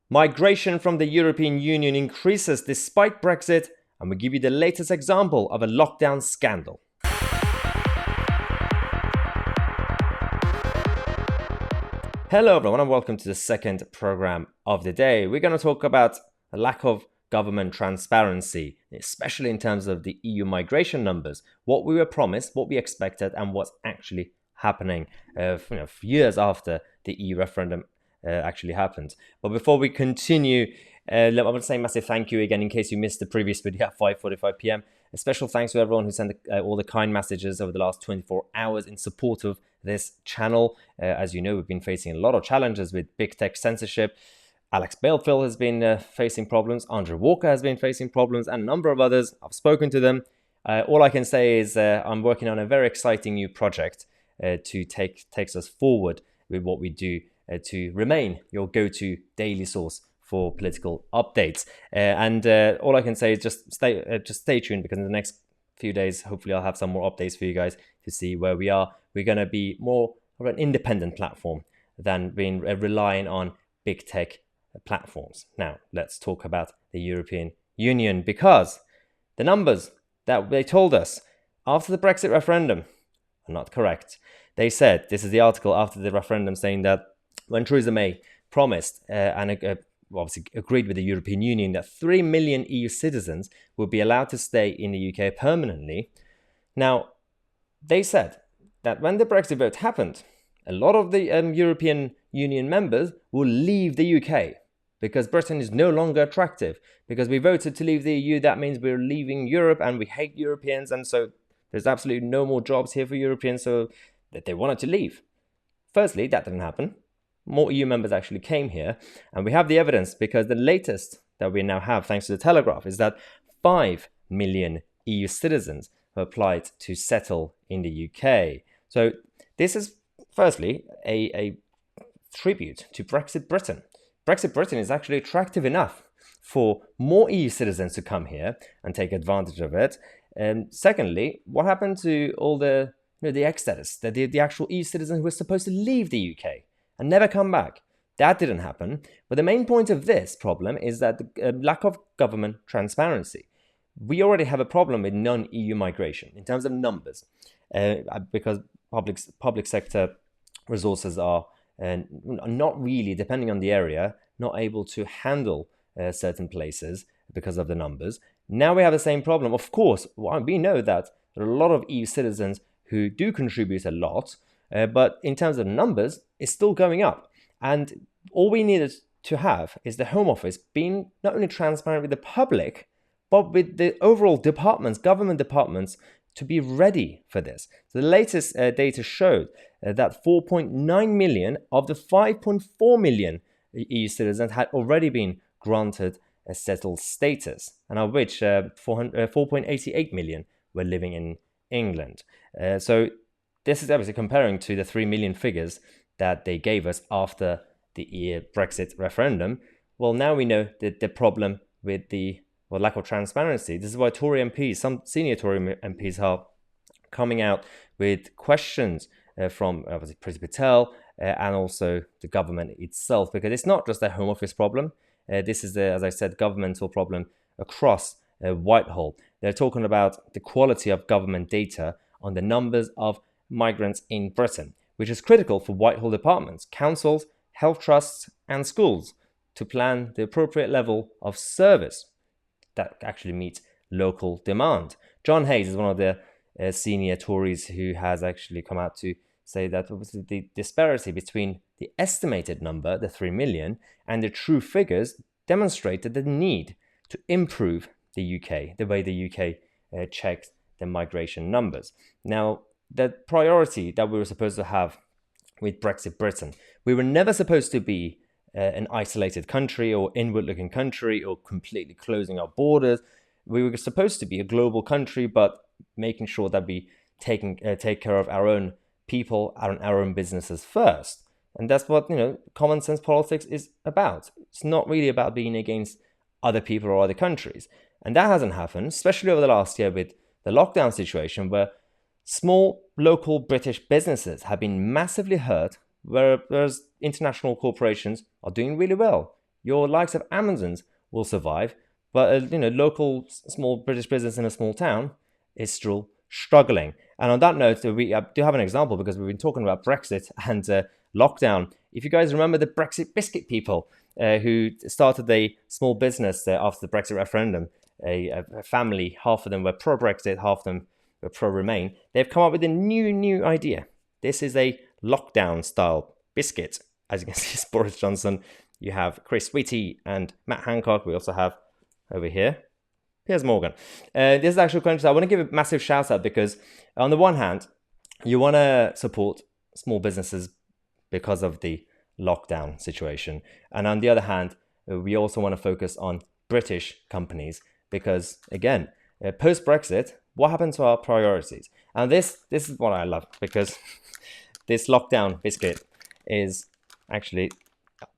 Migration from the European Union increases despite Brexit, and we give you the latest example of a lockdown scandal. Hello everyone and welcome to the second program of the day. We're going to talk about a lack of government transparency, especially in terms of the EU migration numbers, what we were promised, what we expected, and what's actually happening years after the EU referendum actually happened. But before we continue, I want to say a massive thank you again in case you missed the previous video at 5:45 p.m. A special thanks to everyone who sent all the kind messages over the last 24 hours in support of this channel. As you know, we've been facing a lot of challenges with big tech censorship. Alex Balefield has been facing problems. Andrew Walker has been facing problems, and a number of others. I've spoken to them. All I can say is I'm working on a very exciting new project to takes us forward with what we do to remain your go-to daily source for political updates. And all I can say is just stay tuned, because in the next few days, hopefully I'll have some more updates for you guys to see where we are. We're going to be more of an independent platform than being relying on big tech platforms. Now, let's talk about the European Union, because the numbers that they told us after the Brexit referendum are not correct. They said, this is the article after the referendum, saying that when Theresa May promised and obviously agreed with the European Union that 3 million EU citizens would be allowed to stay in the UK permanently. Now, they said that when the Brexit vote happened, a lot of the European Union members will leave the UK because Britain is no longer attractive. Because we voted to leave the EU, that means we're leaving Europe and we hate Europeans, and so there's absolutely no more jobs here for Europeans, so that they wanted to leave. Firstly, that didn't happen. More EU members actually came here, and we have the evidence, because the latest that we now have, thanks to the Telegraph, is that 5 million EU citizens have applied to settle in the UK. So this is, firstly, a tribute to Brexit Britain. Brexit Britain is actually attractive enough for more EU citizens to come here and take advantage of it. And secondly, what happened to all the ex-status, the actual EU citizens who were supposed to leave the UK and never come back? That didn't happen. But the main point of this problem is that the lack of government transparency. We already have a problem with non-EU migration in terms of numbers, because public sector resources are not really, depending on the area, not able to handle certain places because of the numbers. Now we have the same problem. Of course, we know that there are a lot of EU citizens who do contribute a lot, but in terms of numbers, it's still going up. And all we needed to have is the Home Office being not only transparent with the public, but with the overall departments, government departments, to be ready for this. So the latest data showed that 4.9 million of the 5.4 million EU citizens had already been granted a settled status, and of which 4.88 million were living in England. So this is obviously comparing to the 3 million figures that they gave us after the Brexit referendum. Well, now we know that the problem with the lack of transparency. This is why Tory MPs, some senior Tory MPs, are coming out with questions from obviously Priti Patel and also the government itself, because it's not just a Home Office problem. This is, as I said, governmental problem across Whitehall. They're talking about the quality of government data on the numbers of migrants in Britain, which is critical for Whitehall departments, councils, health trusts, and schools to plan the appropriate level of service that actually meets local demand. John Hayes is one of the senior Tories who has actually come out to say that the disparity between the estimated number, the 3 million, and the true figures demonstrated the need to improve the UK, the way the UK checks the migration numbers. Now, the priority that we were supposed to have with Brexit Britain, we were never supposed to be an isolated country or inward-looking country or completely closing our borders. We were supposed to be a global country, but making sure that we take care of our own people and our own businesses first. And that's what common sense politics is about. It's not really about being against other people or other countries. And that hasn't happened, especially over the last year with the lockdown situation, where small local British businesses have been massively hurt, whereas international corporations are doing really well. Your likes of Amazons will survive, but local small British business in a small town is still struggling. And on that note, we do have an example because we've been talking about Brexit and lockdown. If you guys remember the Brexit biscuit people who started a small business after the Brexit referendum, a family, half of them were pro-Brexit, half of them were pro-Remain. They've come up with a new idea. This is a lockdown-style biscuit. As you can see, it's Boris Johnson. You have Chris Whitty and Matt Hancock. We also have over here Piers Morgan. This is actual country. I want to give a massive shout out because on the one hand, you want to support small businesses because of the lockdown situation. And on the other hand, we also want to focus on British companies because, again, post-Brexit, what happened to our priorities? And this is what I love because this lockdown biscuit is actually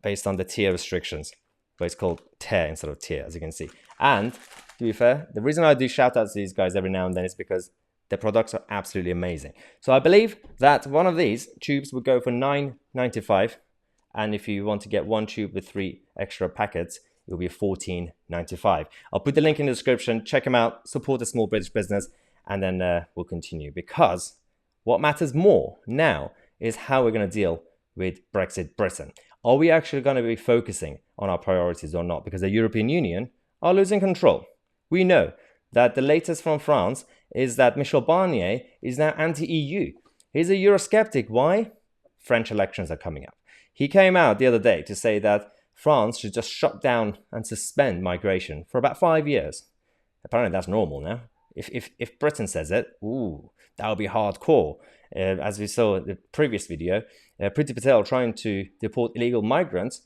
based on the tier restrictions, but it's called tear instead of tier, as you can see. And to be fair, the reason I do shout outs to these guys every now and then is because their products are absolutely amazing. So I believe that one of these tubes would go for $9.95, and if you want to get one tube with 3 extra packets, it will be $14.95. I'll put the link in the description. Check them out. Support a small British business, and then we'll continue. Because what matters more now is how we're going to deal with Brexit Britain. Are we actually going to be focusing on our priorities or not? Because the European Union are losing control. We know that the latest from France is that Michel Barnier is now anti-EU. He's a Eurosceptic. Why? French elections are coming up. He came out the other day to say that France should just shut down and suspend migration for about 5 years. Apparently that's normal now. If Britain says it, that would be hardcore. As we saw in the previous video, Priti Patel trying to deport illegal migrants.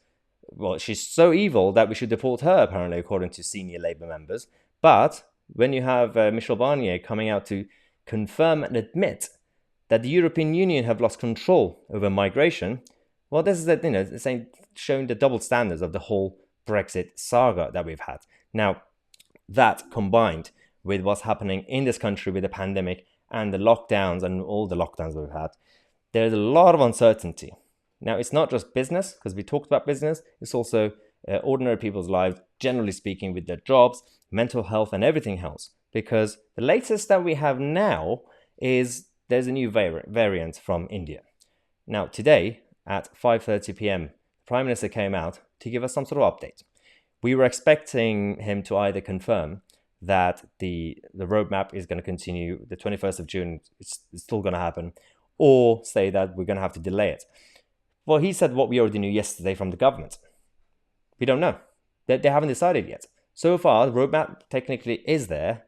Well, she's so evil that we should deport her, apparently, according to senior Labour members. But when you have Michel Barnier coming out to confirm and admit that the European Union have lost control over migration, well, this is showing the double standards of the whole Brexit saga that we've had. Now, that combined with what's happening in this country with the pandemic and the lockdowns and all the lockdowns we've had, there's a lot of uncertainty. Now, it's not just business, because we talked about business. It's also ordinary people's lives, generally speaking, with their jobs, mental health, and everything else. Because the latest that we have now is there's a new variant from India. Now, today at 5:30 p.m., the Prime Minister came out to give us some sort of update. We were expecting him to either confirm that the roadmap is going to continue the 21st of June, it's still going to happen, or say that we're going to have to delay it. Well, he said what we already knew yesterday from the government. We don't know. They haven't decided yet. So far, the roadmap technically is there,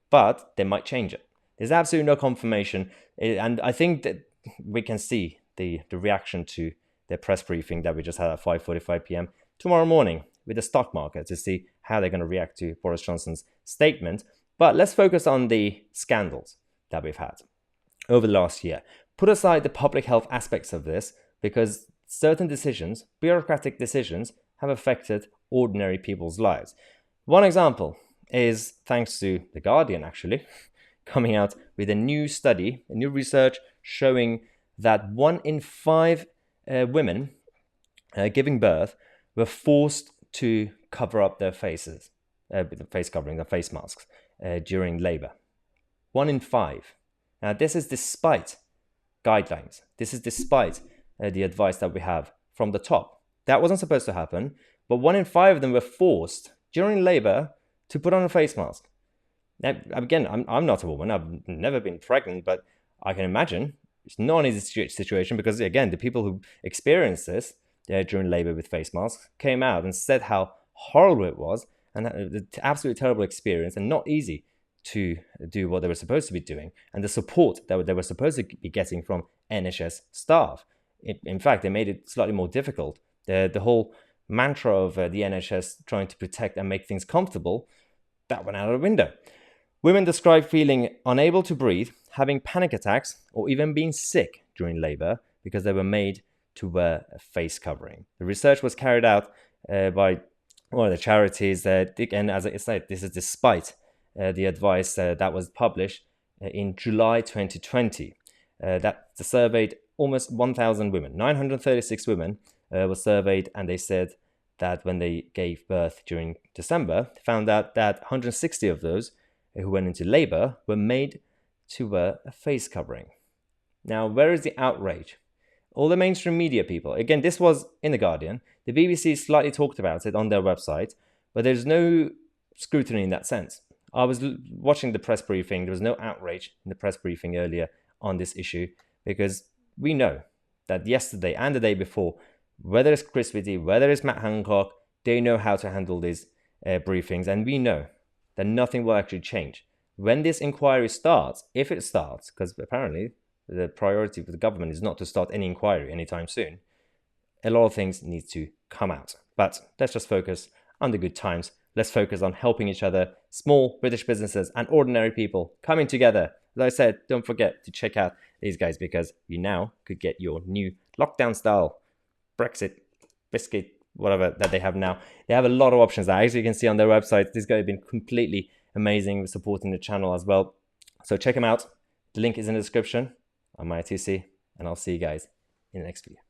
but they might change it. There's absolutely no confirmation. And I think that we can see the reaction to their press briefing that we just had at 5:45 p.m. tomorrow morning with the stock market to see how they're going to react to Boris Johnson's statement. But let's focus on the scandals that we've had over the last year. Put aside the public health aspects of this, because certain decisions, bureaucratic decisions, have affected ordinary people's lives. One example is thanks to The Guardian, actually, coming out with a new study, a new research showing that 1 in 5 women giving birth were forced to cover up their faces, with the face covering, their face masks, during labor. 1 in 5. Now, this is despite guidelines. This is despite the advice that we have from the top. That wasn't supposed to happen, but 1 in 5 of them were forced during labor to put on a face mask. Now, again, I'm not a woman. I've never been pregnant, but I can imagine it's not an easy situation because, again, the people who experienced this during labor with face masks came out and said how horrible it was and the absolutely terrible experience and not easy to do what they were supposed to be doing and the support that they were supposed to be getting from NHS staff. In fact, they made it slightly more difficult. The whole mantra of the NHS trying to protect and make things comfortable, that went out of the window. Women describe feeling unable to breathe, having panic attacks, or even being sick during labor because they were made to wear a face covering. The research was carried out by one of the charities, and as I said, this is despite the advice that was published in July 2020. That surveyed almost 1,000 women. 936 women were surveyed, and they said that when they gave birth during December, found out that 160 of those who went into labor were made to wear a face covering. Now, where is the outrage? All the mainstream media people, again, this was in The Guardian, the BBC slightly talked about it on their website, but there's no scrutiny in that sense. I was watching the press briefing. There was no outrage in the press briefing earlier on this issue because we know that yesterday and the day before, whether it's Chris Whitty, whether it's Matt Hancock, they know how to handle these briefings, and we know that nothing will actually change. When this inquiry starts, if it starts, because apparently the priority for the government is not to start any inquiry anytime soon, a lot of things need to come out. But let's just focus on the good times. Let's focus on helping each other, small British businesses and ordinary people coming together. As I said, don't forget to check out these guys because you now could get your new lockdown style Brexit biscuit, whatever that they have now. They have a lot of options that as you can see on their website. These guys have been completely amazing with supporting the channel as well. So check them out. The link is in the description. I'm Tousi, and I'll see you guys in the next video.